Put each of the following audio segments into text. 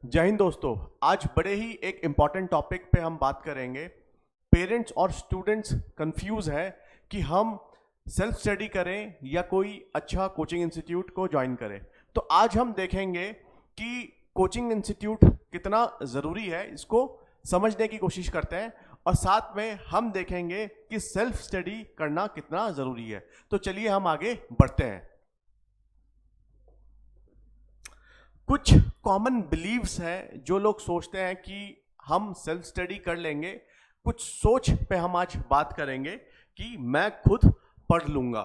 जय हिंद दोस्तों। आज बड़े ही एक इम्पॉर्टेंट टॉपिक पे हम बात करेंगे। पेरेंट्स और स्टूडेंट्स कंफ्यूज है कि हम सेल्फ स्टडी करें या कोई अच्छा कोचिंग इंस्टीट्यूट को ज्वाइन करें। तो आज हम देखेंगे कि कोचिंग इंस्टीट्यूट कितना ज़रूरी है, इसको समझने की कोशिश करते हैं और साथ में हम देखेंगे कि सेल्फ स्टडी करना कितना ज़रूरी है। तो चलिए हम आगे बढ़ते हैं। कुछ कॉमन बिलीव्स हैं जो लोग सोचते हैं कि हम सेल्फ स्टडी कर लेंगे। कुछ सोच पे हम आज बात करेंगे कि मैं खुद पढ़ लूँगा।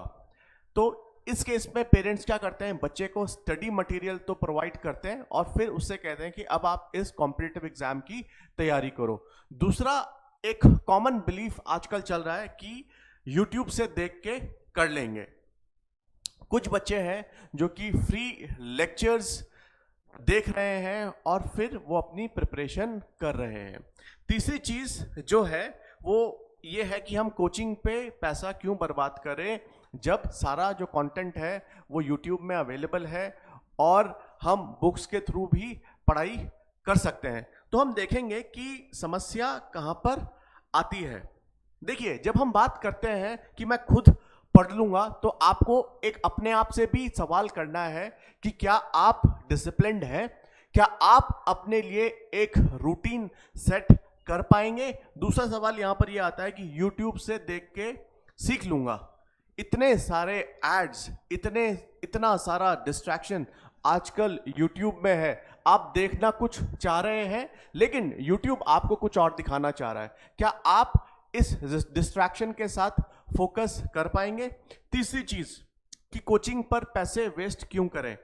तो इस केस में पेरेंट्स क्या करते हैं, बच्चे को स्टडी मटेरियल तो प्रोवाइड करते हैं और फिर उससे कहते हैं कि अब आप इस कॉम्पिटिटिव एग्जाम की तैयारी करो। दूसरा एक कॉमन बिलीफ आजकल चल रहा है कि यूट्यूब से देख के कर लेंगे। कुछ बच्चे हैं जो कि फ्री लेक्चर्स देख रहे हैं और फिर वो अपनी प्रिपरेशन कर रहे हैं। तीसरी चीज़ जो है वो ये है कि हम कोचिंग पे पैसा क्यों बर्बाद करें जब सारा जो कंटेंट है वो यूट्यूब में अवेलेबल है और हम बुक्स के थ्रू भी पढ़ाई कर सकते हैं। तो हम देखेंगे कि समस्या कहाँ पर आती है। देखिए, जब हम बात करते हैं कि मैं खुद पढ़ लूंगा तो आपको एक अपने आप से भी सवाल करना है कि क्या आप डिसिप्लिन्ड हैं, क्या आप अपने लिए एक रूटीन सेट कर पाएंगे। दूसरा सवाल यहां पर यह आता है कि YouTube से देख के सीख लूंगा। इतने सारे एड्स, इतना सारा डिस्ट्रैक्शन आजकल YouTube में है। आप देखना कुछ चाह रहे हैं लेकिन YouTube आपको कुछ और दिखाना चाह रहा है। क्या आप इस डिस्ट्रैक्शन के साथ फोकस कर पाएंगे। तीसरी चीज कि कोचिंग पर पैसे वेस्ट क्यों करें।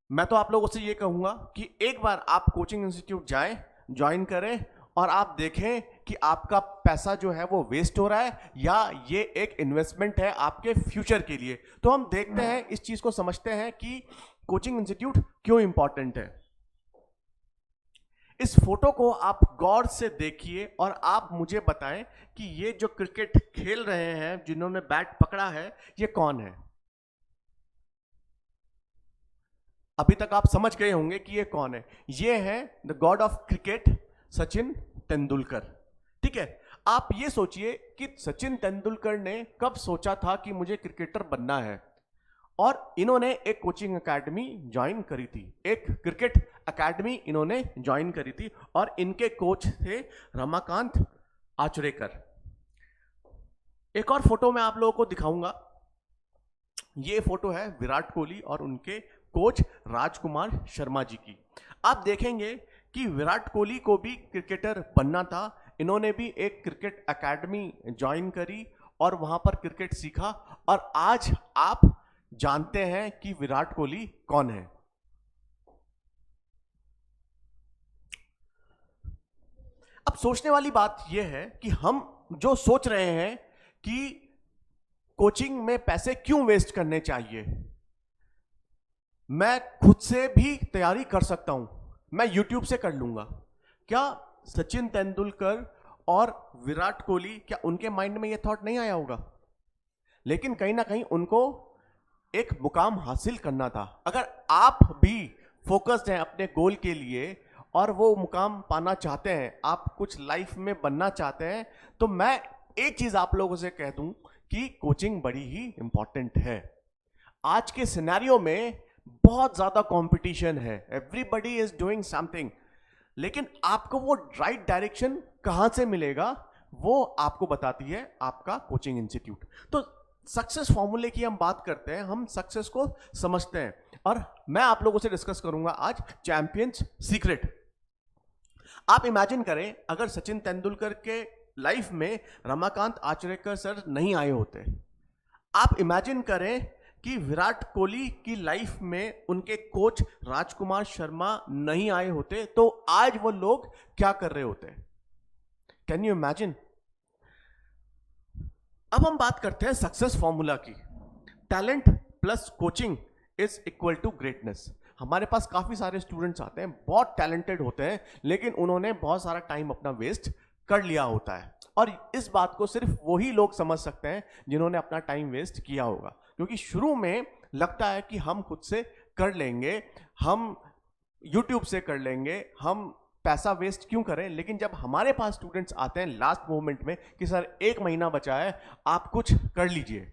मैं तो आप लोगों से ये कहूंगा कि एक बार आप कोचिंग इंस्टीट्यूट जाएं, ज्वाइन करें और आप देखें कि आपका पैसा जो है वो वेस्ट हो रहा है या ये एक इन्वेस्टमेंट है आपके फ्यूचर के लिए। तो हम देखते हैं, इस चीज को समझते हैं कि कोचिंग इंस्टीट्यूट क्यों इंपॉर्टेंट है। इस फोटो को आप गौर से देखिए और आप मुझे बताएं कि ये जो क्रिकेट खेल रहे हैं, जिन्होंने बैट पकड़ा है, ये कौन है। अभी तक आप समझ गए होंगे कि ये कौन है। ये है the God of cricket, Sachin Tendulkar. ठीक है, आप ये सोचिए कि सचिन तेंदुलकर ने कब सोचा था कि मुझे क्रिकेटर बनना है और इन्होंने एक कोचिंग एकेडमी ज्वाइन करी थी, एक क्रिकेट एकेडमी इन्होंने ज्वाइन करी थी और इनके कोच थे रमाकांत आचरेकर। एक और फोटो मैं आप लोगों को दिखाऊंगा। ये फोटो है विराट कोहली और उनके कोच राजकुमार शर्मा जी की। आप देखेंगे कि विराट कोहली को भी क्रिकेटर बनना था। इन्होंने भी एक क्रिकेट एकेडमी ज्वाइन करी और वहां पर क्रिकेट सीखा और आज आप जानते हैं कि विराट कोहली कौन है। अब सोचने वाली बात यह है कि हम जो सोच रहे हैं कि कोचिंग में पैसे क्यों वेस्ट करने चाहिए, मैं खुद से भी तैयारी कर सकता हूं, मैं YouTube से कर लूंगा। क्या सचिन तेंदुलकर और विराट कोहली, क्या उनके माइंड में यह थॉट नहीं आया होगा? लेकिन कहीं ना कहीं उनको एक मुकाम हासिल करना था। अगर आप भी फोकस्ड हैं अपने गोल के लिए और वो मुकाम पाना चाहते हैं, आप कुछ लाइफ में बनना चाहते हैं, तो मैं एक चीज आप लोगों से कह दूं कि कोचिंग बड़ी ही इंपॉर्टेंट है। आज के सिनेरियो में बहुत ज्यादा कंपटीशन है, एवरीबॉडी इज डूइंग समथिंग, लेकिन आपको वो राइट डायरेक्शन कहां से मिलेगा वो आपको बताती है आपका कोचिंग इंस्टीट्यूट। तो सक्सेस फॉर्मूले की हम बात करते हैं, हम सक्सेस को समझते हैं और मैं आप लोगों से डिस्कस करूंगा आज चैंपियंस सीक्रेट। आप इमेजिन करें अगर सचिन तेंदुलकर के लाइफ में रमाकांत आचरेकर सर नहीं आए होते। आप इमेजिन करें कि विराट कोहली की लाइफ में उनके कोच राजकुमार शर्मा नहीं आए होते तो आज वो लोग क्या कर रहे होते। Can you imagine. अब हम बात करते हैं सक्सेस फॉर्मूला की। Talent plus coaching is equal to greatness. हमारे पास काफी सारे स्टूडेंट्स आते हैं, बहुत टैलेंटेड होते हैं, लेकिन उन्होंने बहुत सारा टाइम अपना वेस्ट कर लिया होता है और इस बात को सिर्फ वही लोग समझ सकते हैं जिन्होंने अपना टाइम वेस्ट किया होगा। क्योंकि शुरू में लगता है कि हम खुद से कर लेंगे, हम यूट्यूब से कर लेंगे, हम पैसा वेस्ट क्यों करें। लेकिन जब हमारे पास स्टूडेंट्स आते हैं लास्ट मोमेंट में कि सर 1 महीना बचा है, आप कुछ कर लीजिए,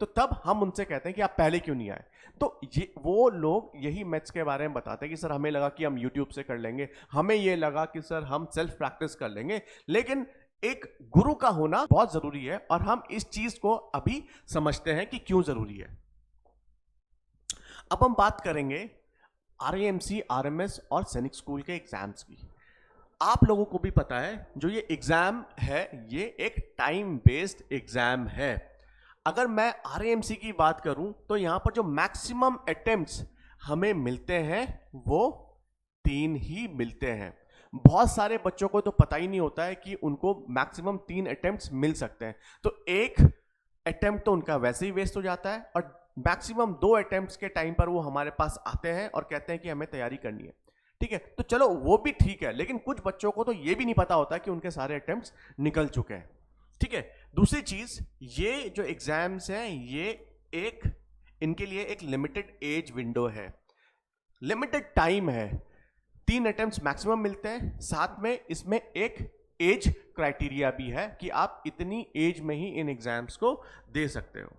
तो तब हम उनसे कहते हैं कि आप पहले क्यों नहीं आए। तो ये वो लोग यही मैथ्स के बारे में बताते हैं कि सर हमें लगा कि हम यूट्यूब से कर लेंगे, हमें ये लगा कि सर हम सेल्फ प्रैक्टिस कर लेंगे। लेकिन एक गुरु का होना बहुत जरूरी है, और हम इस चीज को अभी समझते हैं कि क्यों जरूरी है। अब हम बात करेंगे आरएएमसी, आरएमएस और सैनिक स्कूल के एग्जाम्स की। आप लोगों को भी पता है जो ये एग्जाम है ये एक टाइम बेस्ड एग्जाम है। अगर मैं आरएएमसी की बात करूं तो यहां पर जो मैक्सिमम अटेम्प्ट्स हमें मिलते हैं वो 3 ही मिलते हैं। बहुत सारे बच्चों को तो पता ही नहीं होता है कि उनको मैक्सिमम 3 अटेम्प्ट्स मिल सकते हैं, तो एक अटेम्प्ट तो उनका वैसे ही वेस्ट हो जाता है, और मैक्सिमम 2 अटेम्प्ट्स के टाइम पर वो हमारे पास आते हैं और कहते हैं कि हमें तैयारी करनी है। ठीक है, तो चलो वो भी ठीक है, लेकिन कुछ बच्चों को तो ये भी नहीं पता होता कि उनके सारे अटेम्प्ट्स निकल चुके हैं। ठीक है, दूसरी चीज, ये जो एग्जाम्स हैं ये इनके लिए एक लिमिटेड एज विंडो है, लिमिटेड टाइम है। 3 अटेम्प्ट्स मैक्सिमम मिलते हैं, साथ में इसमें एक एज क्राइटेरिया भी है कि आप इतनी एज में ही इन एग्जाम्स को दे सकते हो।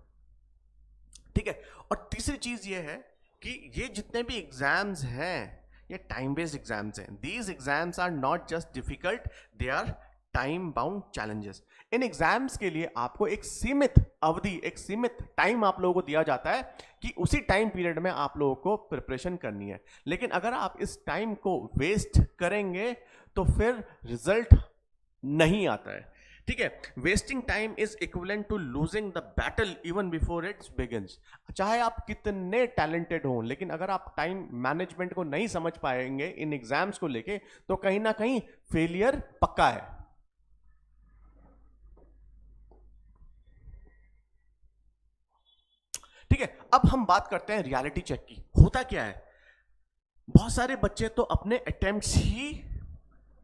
ठीक है, और तीसरी चीज ये है कि ये जितने भी एग्जाम्स हैं ये टाइम बेस्ड एग्जाम्स हैं। These exams are not just difficult, they are time bound challenges. इन एग्जाम्स के लिए आपको एक सीमित अवधि, एक सीमित टाइम आप लोगों को दिया जाता है कि उसी टाइम पीरियड में आप लोगों को प्रिपरेशन करनी है। लेकिन अगर आप इस टाइम को वेस्ट करेंगे तो फिर रिजल्ट नहीं आता है। ठीक है, wasting time is equivalent to losing the battle even before it's begins. चाहे आप कितने टैलेंटेड हो, लेकिन अगर आप टाइम मैनेजमेंट को नहीं समझ पाएंगे इन एग्जाम्स को लेके, तो कहीं ना कहीं फेलियर पक्का है। ठीक है, अब हम बात करते हैं रियलिटी चेक की। होता क्या है, बहुत सारे बच्चे तो अपने अटेम्प्ट्स ही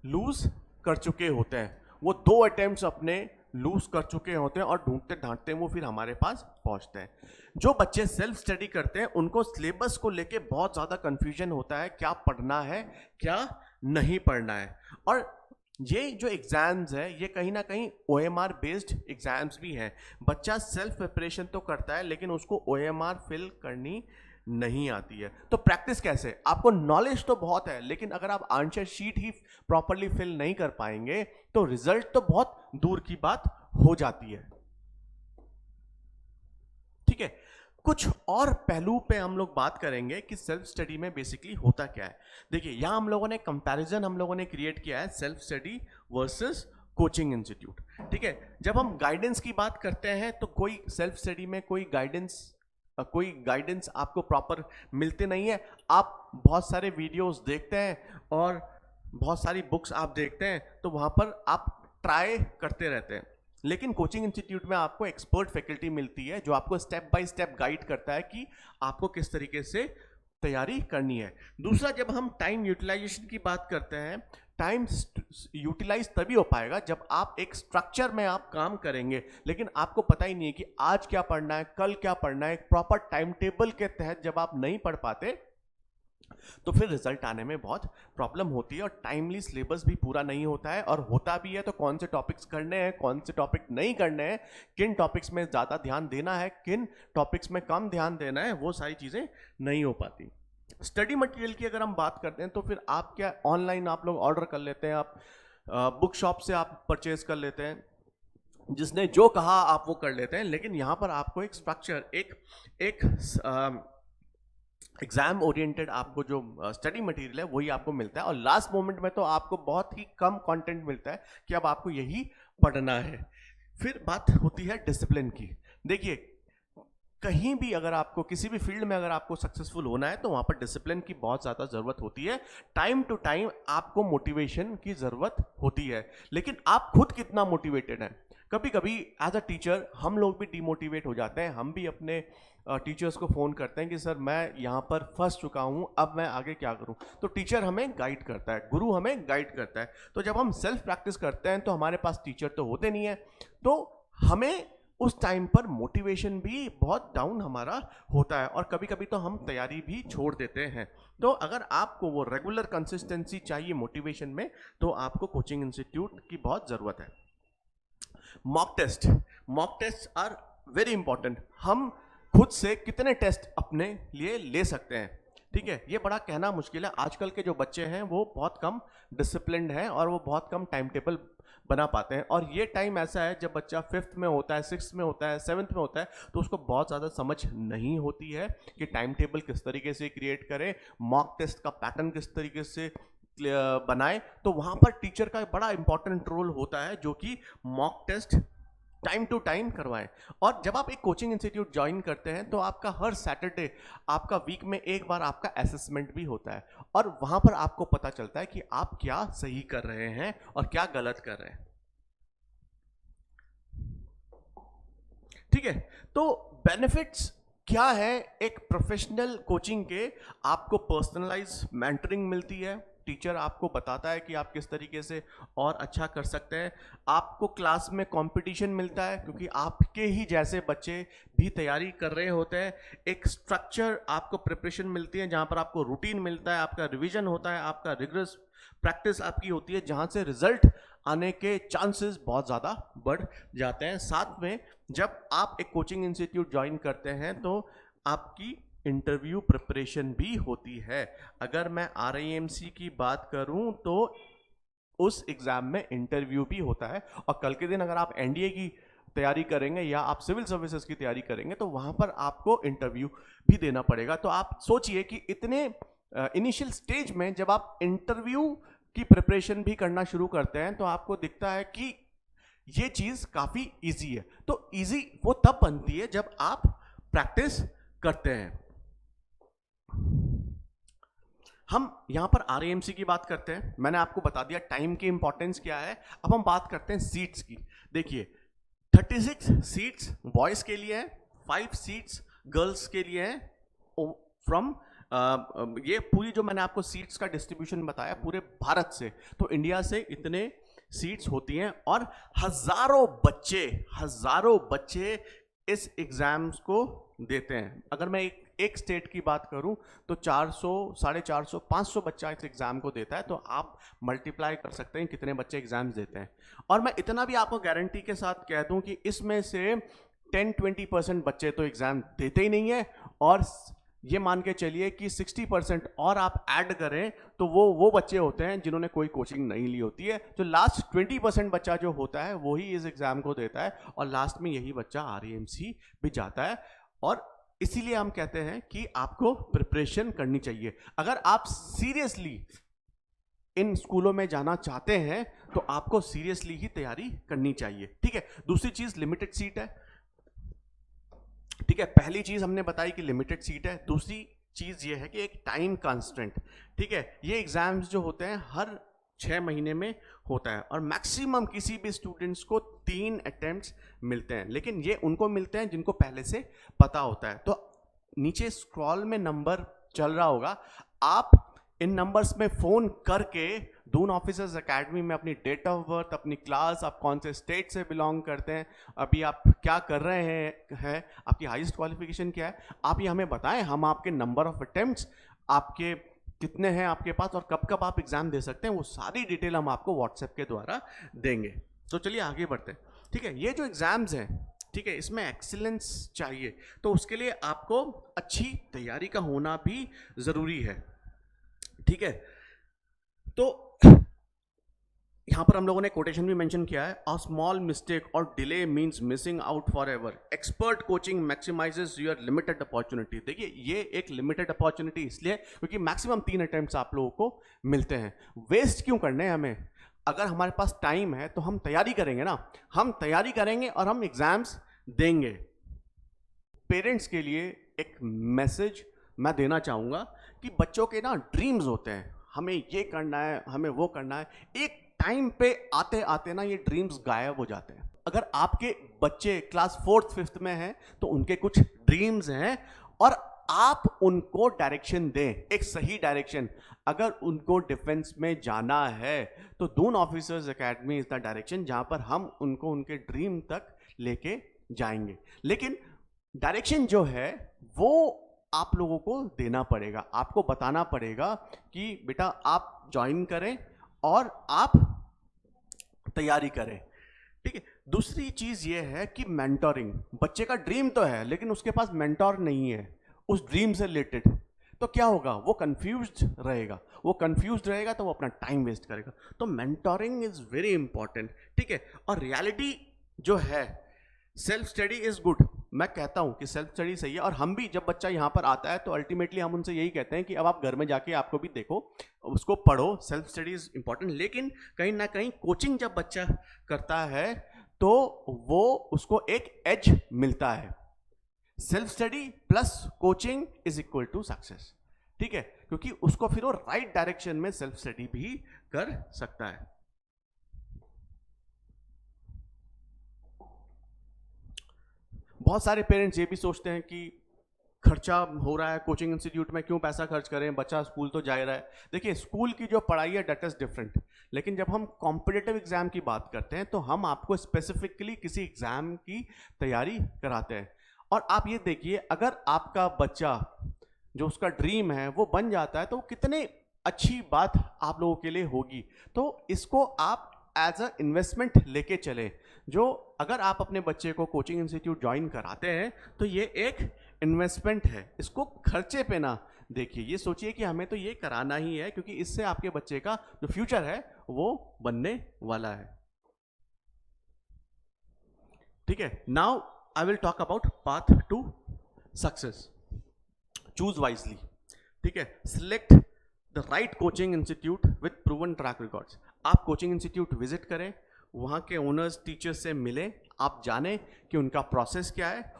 लूज कर चुके होते हैं, वो 2 अटेम्प्ट्स अपने लूज कर चुके होते हैं और ढूंढते ढांढते वो फिर हमारे पास पहुंचते हैं। जो बच्चे सेल्फ स्टडी करते हैं उनको सिलेबस को लेके बहुत ज्यादा कंफ्यूजन होता है, क्या पढ़ना है क्या नहीं पढ़ना है। और ये जो एग्जाम्स है ये कहीं ना कहीं ओएमआर बेस्ड एग्जाम्स भी हैं। बच्चा सेल्फ प्रिपरेशन तो करता है लेकिन उसको ओएमआर फिल करनी नहीं आती है। तो प्रैक्टिस कैसे, आपको नॉलेज तो बहुत है लेकिन अगर आप आंसर शीट ही प्रॉपरली फिल नहीं कर पाएंगे तो रिजल्ट तो बहुत दूर की बात हो जाती है। ठीक है, कुछ और पहलू पे हम लोग बात करेंगे कि सेल्फ स्टडी में बेसिकली होता क्या है। देखिए, यहां हम लोगों ने कंपैरिजन हम लोगों ने क्रिएट किया है self study versus coaching institute. ठीक है, जब हम गाइडेंस की बात करते हैं तो कोई सेल्फ स्टडी में कोई गाइडेंस आपको प्रॉपर मिलते नहीं है। आप बहुत सारे वीडियोस देखते हैं और बहुत सारी बुक्स आप देखते हैं तो वहां पर आप ट्राई करते रहते हैं, लेकिन कोचिंग इंस्टीट्यूट में आपको एक्सपर्ट फैकल्टी मिलती है जो आपको स्टेप बाय स्टेप गाइड करता है कि आपको किस तरीके से तैयारी करनी है। दूसरा, जब हम टाइम यूटिलाइजेशन की बात करते हैं, टाइम यूटिलाइज तभी हो पाएगा जब आप एक स्ट्रक्चर में आप काम करेंगे, लेकिन आपको पता ही नहीं है कि आज क्या पढ़ना है, कल क्या पढ़ना है। एक प्रॉपर टाइम टेबल के तहत जब आप नहीं पढ़ पाते तो फिर रिजल्ट आने में बहुत प्रॉब्लम होती है और टाइमली सिलेबस भी पूरा नहीं होता है, और होता भी है तो कौन से टॉपिक्स करने हैं कौन से टॉपिक नहीं करने हैं, किन टॉपिक्स में ज़्यादा ध्यान देना है किन टॉपिक्स में कम ध्यान देना है, वो सारी चीज़ें नहीं हो पाती। स्टडी मटेरियल की अगर हम बात करते हैं तो फिर आप क्या ऑनलाइन आप लोग ऑर्डर कर लेते हैं, आप बुक शॉप से आप परचेज कर लेते हैं, जिसने जो कहा आप वो कर लेते हैं। लेकिन यहाँ पर आपको एक स्ट्रक्चर, एक एग्जाम ओरिएंटेड आपको जो स्टडी मटेरियल है वही आपको मिलता है, और लास्ट मोमेंट में तो आपको बहुत ही कम कंटेंट मिलता है कि अब आपको यही पढ़ना है। फिर बात होती है डिसिप्लिन की। देखिए, कहीं भी अगर आपको किसी भी फील्ड में अगर आपको सक्सेसफुल होना है तो वहां पर डिसिप्लिन की बहुत ज़्यादा ज़रूरत होती है। टाइम टू टाइम आपको मोटिवेशन की ज़रूरत होती है, लेकिन आप खुद कितना मोटिवेटेड हैं। कभी कभी एज अ टीचर हम लोग भी डिमोटिवेट हो जाते हैं, हम भी अपने टीचर्स को फ़ोन करते हैं कि सर मैं यहाँ पर फंस चुका हूँ, अब मैं आगे क्या करूँ। तो टीचर हमें गाइड करता है, गुरु हमें गाइड करता है। तो जब हम सेल्फ प्रैक्टिस करते हैं तो हमारे पास टीचर तो होते नहीं है, तो हमें उस टाइम पर मोटिवेशन भी बहुत डाउन हमारा होता है और कभी कभी तो हम तैयारी भी छोड़ देते हैं। तो अगर आपको वो रेगुलर कंसिस्टेंसी चाहिए मोटिवेशन में, तो आपको कोचिंग इंस्टीट्यूट की बहुत ज़रूरत है। Mock test are very important. हम खुद से कितने टेस्ट अपने लिए ले सकते हैं, ठीक है, ये बड़ा कहना मुश्किल है। आजकल के जो बच्चे हैं वो बहुत कम डिसिप्लिन्ड हैं और वो बहुत कम टाइम टेबल बना पाते हैं। और ये टाइम ऐसा है जब बच्चा 5th में होता है, 6th में होता है, 7th में होता है, तो उसको बहुत ज़्यादा समझ नहीं होती है कि टाइम टेबल किस तरीके से क्रिएट करें, मॉक टेस्ट का पैटर्न किस तरीके से बनाए। तो वहाँ पर टीचर का बड़ा इंपॉर्टेंट रोल होता है, जो कि mock test time to time करवाएं। और जब आप एक कोचिंग इंस्टीट्यूट ज्वाइन करते हैं तो आपका हर सैटरडे, आपका वीक में एक बार आपका असेसमेंट भी होता है और वहां पर आपको पता चलता है कि आप क्या सही कर रहे हैं और क्या गलत कर रहे हैं, ठीक है। तो बेनिफिट्स क्या है एक प्रोफेशनल कोचिंग के? आपको पर्सनलाइज मेंटरिंग मिलती है, टीचर आपको बताता है कि आप किस तरीके से और अच्छा कर सकते हैं। आपको क्लास में कंपटीशन मिलता है क्योंकि आपके ही जैसे बच्चे भी तैयारी कर रहे होते हैं। एक स्ट्रक्चर आपको प्रिपरेशन मिलती है जहां पर आपको रूटीन मिलता है, आपका रिवीजन होता है, आपका रिगरस प्रैक्टिस आपकी होती है, जहां से रिजल्ट आने के चांसेस बहुत ज़्यादा बढ़ जाते हैं। साथ में जब आप एक कोचिंग इंस्टीट्यूट ज्वाइन करते हैं तो आपकी इंटरव्यू प्रिपरेशन भी होती है। अगर मैं RIMC की बात करूं तो उस एग्जाम में इंटरव्यू भी होता है और कल के दिन अगर आप NDA की तैयारी करेंगे या आप सिविल सर्विसेज की तैयारी करेंगे तो वहां पर आपको इंटरव्यू भी देना पड़ेगा। तो आप सोचिए कि इतने इनिशियल स्टेज में जब आप इंटरव्यू की प्रिपरेशन भी करना शुरू करते हैं तो आपको दिखता है कि ये चीज काफी इजी है। तो इजी वो तब बनती है जब आप प्रैक्टिस करते हैं। हम यहां पर RIMC की बात करते हैं, मैंने आपको बता दिया टाइम की इंपॉर्टेंस क्या है। अब हम बात करते हैं सीट्स की। देखिए 36 सीट्स बॉयज के लिए है, 5 सीट्स गर्ल्स के लिए है। फ्रॉम ये पूरी जो मैंने आपको सीट्स का डिस्ट्रीब्यूशन बताया पूरे भारत से, तो इंडिया से इतने सीट्स होती हैं और हजारों बच्चे इस एग्जाम्स को देते हैं। अगर मैं एक स्टेट की बात करूं तो 400, 450, 500 बच्चा इस एग्जाम को देता है। तो आप मल्टीप्लाई कर सकते हैं कितने बच्चे एग्जाम्स देते हैं। और मैं इतना भी आपको गारंटी के साथ कह दूं कि इसमें से 10-20% बच्चे तो एग्जाम देते ही नहीं है, और ये मान के चलिए कि 60% और आप ऐड करें तो वो बच्चे होते हैं जिन्होंने कोई कोचिंग नहीं ली होती है। जो लास्ट 20% बच्चा जो होता है वही इस एग्जाम को देता है और लास्ट में यही बच्चा RIMC भी जाता है। और इसीलिए हम कहते हैं कि आपको प्रिपरेशन करनी चाहिए। अगर आप सीरियसली इन स्कूलों में जाना चाहते हैं तो आपको सीरियसली ही तैयारी करनी चाहिए, ठीक है। दूसरी चीज लिमिटेड सीट है, ठीक है। पहली चीज हमने बताई कि लिमिटेड सीट है, दूसरी चीज ये है कि एक टाइम कांस्टेंट, ठीक है। ये एग्जाम्स जो होते हैं हर 6 महीने में होता है और मैक्सिमम किसी भी स्टूडेंट्स को 3 अटेम्प्ट्स मिलते हैं, लेकिन ये उनको मिलते हैं जिनको पहले से पता होता है। तो नीचे स्क्रॉल में नंबर चल रहा होगा, आप इन नंबर्स में फोन करके दून ऑफिसर्स एकेडमी में अपनी डेट ऑफ बर्थ, अपनी क्लास, आप कौन से स्टेट से बिलोंग करते हैं, अभी आप क्या कर रहे हैं, आपकी हाईएस्ट क्वालिफिकेशन क्या है, आप ये हमें बताएं। हम आपके नंबर ऑफ अटेम्प्ट्स आपके कितने हैं आपके पास और कब कब आप एग्जाम दे सकते हैं, वो सारी डिटेल हम आपको व्हाट्सएप के द्वारा देंगे। तो चलिए आगे बढ़ते हैं, ठीक है। ये जो एग्जाम्स हैं, ठीक है, इसमें एक्सीलेंस चाहिए, तो उसके लिए आपको अच्छी तैयारी का होना भी जरूरी है, ठीक है। तो यहां पर हम लोगों ने कोटेशन भी मेंशन किया है, अ स्मॉल मिस्टेक और delay means missing out forever, expert coaching maximises your limited opportunity. देखिए ये एक लिमिटेड अपॉर्चुनिटी इसलिए क्योंकि मैक्सिमम 3 अटेम्प्ट्स आप लोगों को मिलते हैं। वेस्ट क्यों करने हैं हमें? अगर हमारे पास टाइम है तो हम तैयारी करेंगे ना, हम तैयारी करेंगे और हम एग्जाम्स देंगे। पेरेंट्स के लिए एक मैसेज मैं देना चाहूंगा कि बच्चों के ना ड्रीम्स होते हैं, हमें ये करना है, हमें वो करना है, एक टाइम पे आते आते ना ये ड्रीम्स गायब हो जाते हैं। अगर आपके बच्चे क्लास 4th 5th में हैं तो उनके कुछ ड्रीम्स हैं और आप उनको डायरेक्शन दें, एक सही डायरेक्शन। अगर उनको डिफेंस में जाना है तो Doon officers academy is the direction जहां पर हम उनको उनके ड्रीम तक लेके जाएंगे। लेकिन डायरेक्शन जो है वो आप लोगों को देना पड़ेगा, आपको बताना पड़ेगा कि बेटा आप ज्वाइन करें और आप तैयारी करें। ठीक है। दूसरी चीज ये है कि मेंटोरिंग, बच्चे का ड्रीम तो है लेकिन उसके पास मेंटोर नहीं है उस ड्रीम से रिलेटेड, तो क्या होगा, वो कंफ्यूज्ड रहेगा, तो वो अपना टाइम वेस्ट करेगा। तो मेंटोरिंग इज वेरी इंपॉर्टेंट। ठीक है। और रियलिटी जो है, सेल्फ स्टडी इज गुड, मैं कहता हूं कि सेल्फ स्टडी सही है। और हम भी जब बच्चा यहां पर आता है तो अल्टीमेटली हम उनसे यही कहते हैं कि अब आप घर में जाके आपको भी देखो, उसको पढ़ो, सेल्फ स्टडी इज इंपॉर्टेंट। लेकिन कहीं ना कहीं कोचिंग जब बच्चा करता है तो वो उसको एक एज मिलता है। Self study plus coaching is equal to success. ठीक है। क्योंकि उसको फिर वो राइट डायरेक्शन में सेल्फ स्टडी भी कर सकता है। बहुत सारे पेरेंट्स ये भी सोचते हैं कि खर्चा हो रहा है कोचिंग इंस्टीट्यूट में, क्यों पैसा खर्च करें, बच्चा स्कूल तो जा रहा है। देखिए, स्कूल की जो पढ़ाई है डेट इज डिफरेंट, लेकिन जब हम कॉम्पिटिटिव एग्जाम की बात करते हैं तो हम आपको स्पेसिफिकली किसी एग्जाम की तैयारी कराते हैं। और आप ये देखिए, अगर आपका बच्चा जो उसका ड्रीम है वो बन जाता है तो कितने अच्छी बात आप लोगों के लिए होगी। तो इसको आप एज अ इन्वेस्टमेंट लेके चले। जो अगर आप अपने बच्चे को कोचिंग इंस्टीट्यूट ज्वाइन कराते हैं तो ये एक इन्वेस्टमेंट है, इसको खर्चे पे ना देखिए, ये सोचिए कि हमें तो ये कराना ही है क्योंकि इससे आपके बच्चे का जो फ्यूचर है वो बनने वाला है। ठीक है। Now I will talk about path to success. Choose wisely. ठीक है। Select the right coaching institute with proven track records. आप कोचिंग इंस्टीट्यूट विजिट करें, वहाँ के ओनर्स टीचर्स से मिलें, आप जानें कि उनका प्रोसेस क्या है,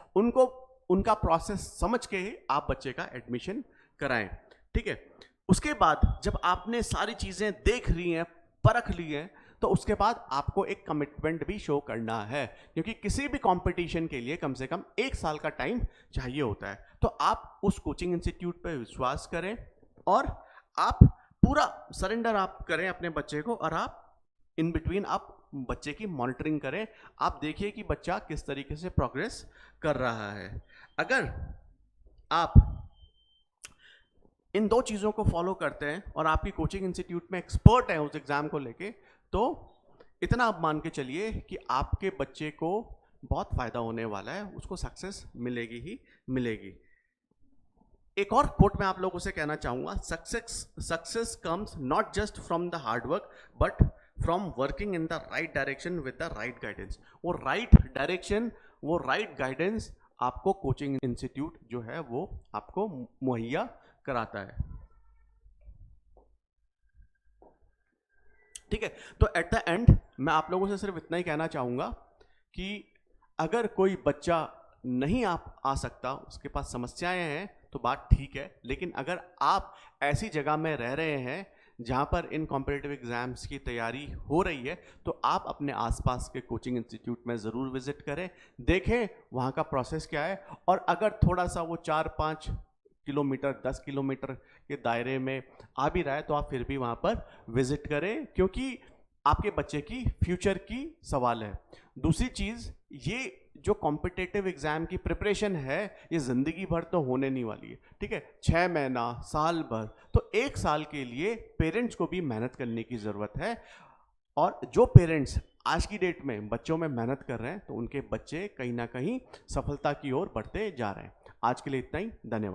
उनका प्रोसेस समझ के ही आप बच्चे का एडमिशन कराएं। ठीक है। उसके बाद जब आपने सारी चीज़ें देख ली हैं, परख ली हैं, तो उसके बाद आपको एक कमिटमेंट भी शो करना है, क्योंकि किसी भी कंपटीशन के लिए कम से कम 1 साल का टाइम चाहिए होता है। तो आप उस कोचिंग इंस्टीट्यूट पर विश्वास करें और आप पूरा सरेंडर आप करें अपने बच्चे को, और आप इन बिटवीन आप बच्चे की मॉनिटरिंग करें। आप देखिए कि बच्चा किस तरीके से प्रोग्रेस कर रहा है। अगर आप इन 2 चीज़ों को फॉलो करते हैं और आपकी कोचिंग इंस्टीट्यूट में एक्सपर्ट है उस एग्जाम को लेके, तो इतना आप मान के चलिए कि आपके बच्चे को बहुत फायदा होने वाला है, उसको सक्सेस मिलेगी ही मिलेगी। एक और कोट मैं आप लोगों से कहना चाहूंगा, success comes not just from the hard work but from working in the right direction with the right guidance. वो राइट डायरेक्शन, वो राइट गाइडेंस आपको कोचिंग इंस्टीट्यूट जो है वो आपको मुहैया कराता है। ठीक है। तो एट द एंड मैं आप लोगों से सिर्फ इतना ही कहना चाहूंगा कि अगर कोई बच्चा नहीं आ सकता, उसके पास समस्याएं हैं, तो बात ठीक है। लेकिन अगर आप ऐसी जगह में रह रहे हैं जहां पर इन कॉम्पिटिटिव एग्जाम्स की तैयारी हो रही है, तो आप अपने आसपास के कोचिंग इंस्टीट्यूट में ज़रूर विजिट करें, देखें वहां का प्रोसेस क्या है। और अगर थोड़ा सा वो 4-5 किलोमीटर 10 किलोमीटर के दायरे में आ भी रहा है तो आप फिर भी वहां पर विजिट करें, क्योंकि आपके बच्चे की फ्यूचर की सवाल है। दूसरी चीज़, ये जो कॉम्पिटिटिव एग्जाम की प्रिपरेशन है ये ज़िंदगी भर तो होने नहीं वाली है। ठीक है। 6 महीना, साल भर, तो 1 साल के लिए पेरेंट्स को भी मेहनत करने की ज़रूरत है। और जो पेरेंट्स आज की डेट में बच्चों में मेहनत कर रहे हैं तो उनके बच्चे कहीं ना कहीं सफलता की ओर बढ़ते जा रहे हैं। आज के लिए इतना ही, धन्यवाद।